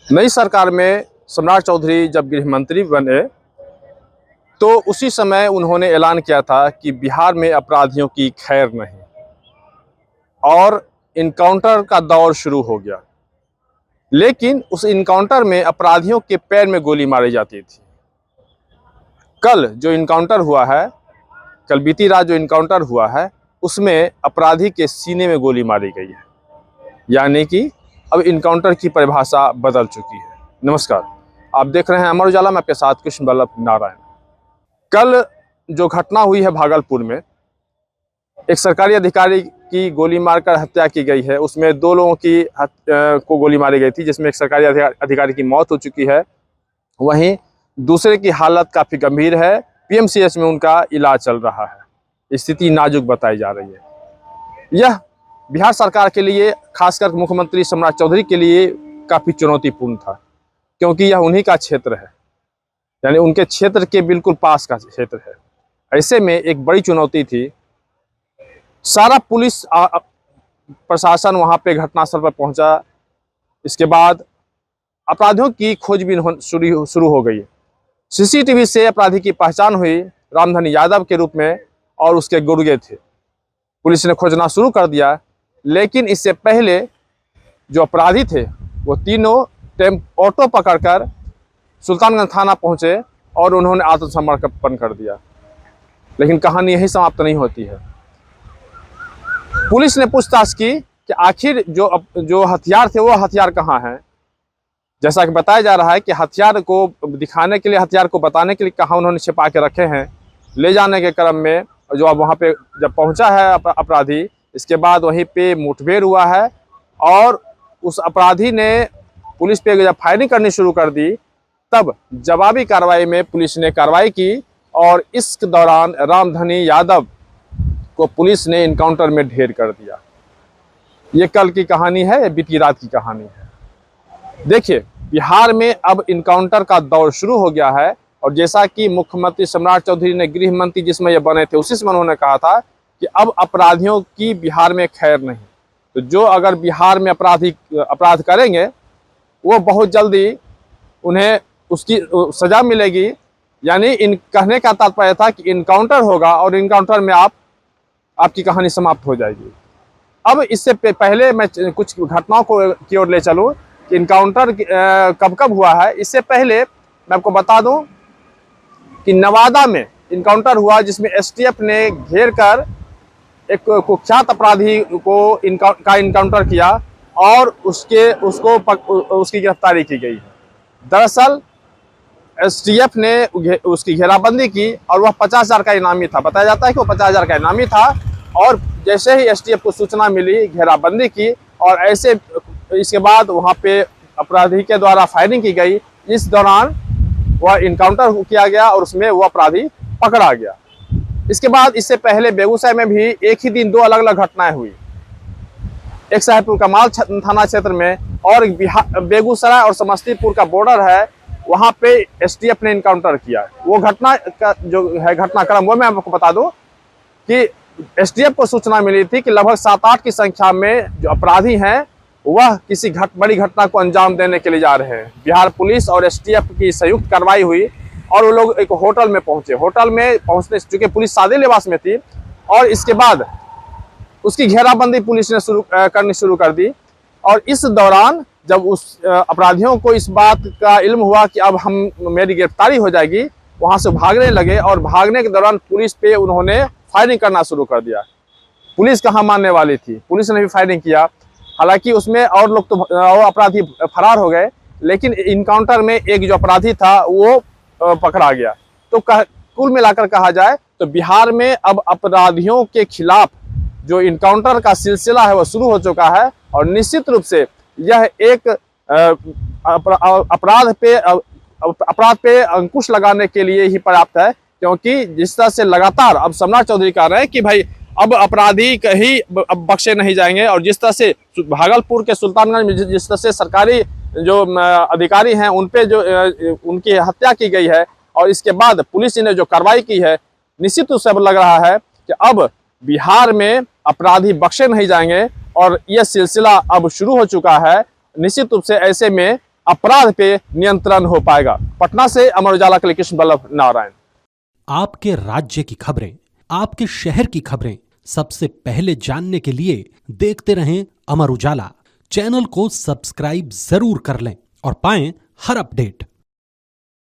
नई सरकार में सम्राट चौधरी जब गृह मंत्री बने तो उसी समय उन्होंने ऐलान किया था कि बिहार में अपराधियों की खैर नहीं और इनकाउंटर का दौर शुरू हो गया। लेकिन उस इनकाउंटर में अपराधियों के पैर में गोली मारी जाती थी। कल जो इनकाउंटर हुआ है, कल बीती रात जो इनकाउंटर हुआ है, उसमें अपराधी के सीने में गोली मारी गई है। यानी कि अब इनकाउंटर की परिभाषा बदल चुकी है। नमस्कार, आप देख रहे हैं अमर उजाला, मैं आपके साथ कृष्ण बल्लभ नारायण। कल जो घटना हुई है भागलपुर में, एक सरकारी अधिकारी की गोली मारकर हत्या की गई है। उसमें 2 लोगों को गोली मारी गई थी, जिसमें एक सरकारी अधिकारी की मौत हो चुकी है। वहीं दूसरे की हालत काफ़ी गंभीर है, पीएमसीएच में उनका इलाज चल रहा है। स्थिति नाजुक बताई जा रही है। यह बिहार सरकार के लिए, खासकर मुख्यमंत्री सम्राट चौधरी के लिए काफ़ी चुनौतीपूर्ण था, क्योंकि यह उन्हीं का क्षेत्र है, यानी उनके क्षेत्र के बिल्कुल पास का क्षेत्र है। ऐसे में एक बड़ी चुनौती थी। सारा पुलिस प्रशासन वहाँ पे घटनास्थल पर पहुँचा। इसके बाद अपराधियों की खोजबीन शुरू हो गई। सीसीटीवी से अपराधी की पहचान हुई रामधनी यादव के रूप में, और उसके गुर्गे थे। पुलिस ने खोजना शुरू कर दिया, लेकिन इससे पहले जो अपराधी थे वो तीनों ऑटो पकड़कर सुल्तानगंज थाना पहुंचे और उन्होंने आत्मसमर्पण कर दिया। लेकिन कहानी यही समाप्त नहीं होती है। पुलिस ने पूछताछ की कि आखिर जो हथियार थे वो हथियार कहाँ हैं। जैसा कि बताया जा रहा है कि हथियार को दिखाने के लिए, हथियार को बताने के लिए कहाँ उन्होंने छिपा के रखे हैं। ले जाने के क्रम में जो अब वहाँ पे जब पहुँचा है अपराधी, इसके बाद वहीं पे मुठभेड़ हुआ है और उस अपराधी ने पुलिस पे जब फायरिंग करनी शुरू कर दी, तब जवाबी कार्रवाई में पुलिस ने कार्रवाई की और इस दौरान रामधनी यादव को पुलिस ने इनकाउंटर में ढेर कर दिया। ये कल की कहानी है, ये बीती रात की कहानी है। देखिए, बिहार में अब इनकाउंटर का दौर शुरू हो गया है, और जैसा कि मुख्यमंत्री सम्राट चौधरी ने गृह मंत्री जिसमें ये बने थे, उसी समय उन्होंने कहा था कि अब अपराधियों की बिहार में खैर नहीं। तो जो अगर बिहार में अपराध करेंगे, वो बहुत जल्दी उन्हें उसकी सजा मिलेगी। यानी इन कहने का तात्पर्य था कि इनकाउंटर होगा और इनकाउंटर में आपकी कहानी समाप्त हो जाएगी। अब इससे पहले मैं कुछ घटनाओं की ओर ले चलूँ कि इनकाउंटर कब कब हुआ है। इससे पहले मैं आपको बता दूं कि नवादा में इनकाउंटर हुआ, जिसमें एसटीएफ ने घेर कर एक कुख्यात अपराधी को इनकाउंटर किया और उसकी गिरफ्तारी की गई है। दरअसल एसटीएफ ने उसकी घेराबंदी की और वह 50,000 का इनामी था। बताया जाता है कि वो 50,000 का इनामी था, और जैसे ही एसटीएफ को सूचना मिली, घेराबंदी की, और इसके बाद वहाँ पे अपराधी के द्वारा फायरिंग की गई। इस दौरान वह इनकाउंटर किया गया और उसमें वो अपराधी पकड़ा गया। इसके बाद इससे पहले बेगूसराय में भी एक ही दिन 2 अलग अलग घटनाएं हुई। एक साहेबपुर कमाल थाना क्षेत्र में, और बेगूसराय और समस्तीपुर का बॉर्डर है, वहां पे एसटीएफ ने इनकाउंटर किया। वो घटना का जो है घटनाक्रम, वो मैं आपको बता दूं कि एसटीएफ को सूचना मिली थी कि लगभग 7-8 की संख्या में जो अपराधी हैं वह किसी बड़ी घटना को अंजाम देने के लिए जा रहे हैं। बिहार पुलिस और एसटीएफ की संयुक्त कार्रवाई हुई और वो लोग एक होटल में पहुंचे। होटल में पहुंचने, चूंकि पुलिस सादे लिबास में थी, और इसके बाद उसकी घेराबंदी पुलिस ने करनी शुरू कर दी। और इस दौरान जब उस अपराधियों को इस बात का इल्म हुआ कि अब मेरी गिरफ्तारी हो जाएगी, वहां से भागने लगे, और भागने के दौरान पुलिस पे उन्होंने फायरिंग करना शुरू कर दिया। पुलिस कहाँ मानने वाली थी, पुलिस ने भी फायरिंग किया। हालांकि उसमें और लोग तो अपराधी फरार हो गए, लेकिन इनकाउंटर में एक जो अपराधी था वो पकड़ा गया। तो कुल मिलाकर कहा जाए तो बिहार में अब अपराधियों के खिलाफ जो इनकाउंटर का सिलसिला है वो शुरू हो चुका है, और निश्चित रूप से यह एक अपराध पे अंकुश लगाने के लिए ही पर्याप्त है। क्योंकि जिस तरह से लगातार अब सम्राट चौधरी कह रहे हैं कि भाई अब अपराधी कहीं अब बख्शे नहीं जाएंगे, और जिस तरह से भागलपुर के सुल्तानगंज में जिस तरह से सरकारी जो अधिकारी हैं उन पे जो उनकी हत्या की गई है, और इसके बाद पुलिस ने जो कार्रवाई की है, निश्चित रूप से अब लग रहा है कि अब बिहार में अपराधी बख्शे नहीं जाएंगे और यह सिलसिला अब शुरू हो चुका है। निश्चित रूप से ऐसे में अपराध पे नियंत्रण हो पाएगा। पटना से अमर उजाला के लिए कृष्ण बल्लभ नारायण। आपके राज्य की खबरें, आपके शहर की खबरें सबसे पहले जानने के लिए देखते रहें अमर उजाला। चैनल को सब्सक्राइब जरूर कर लें और पाएं हर अपडेट।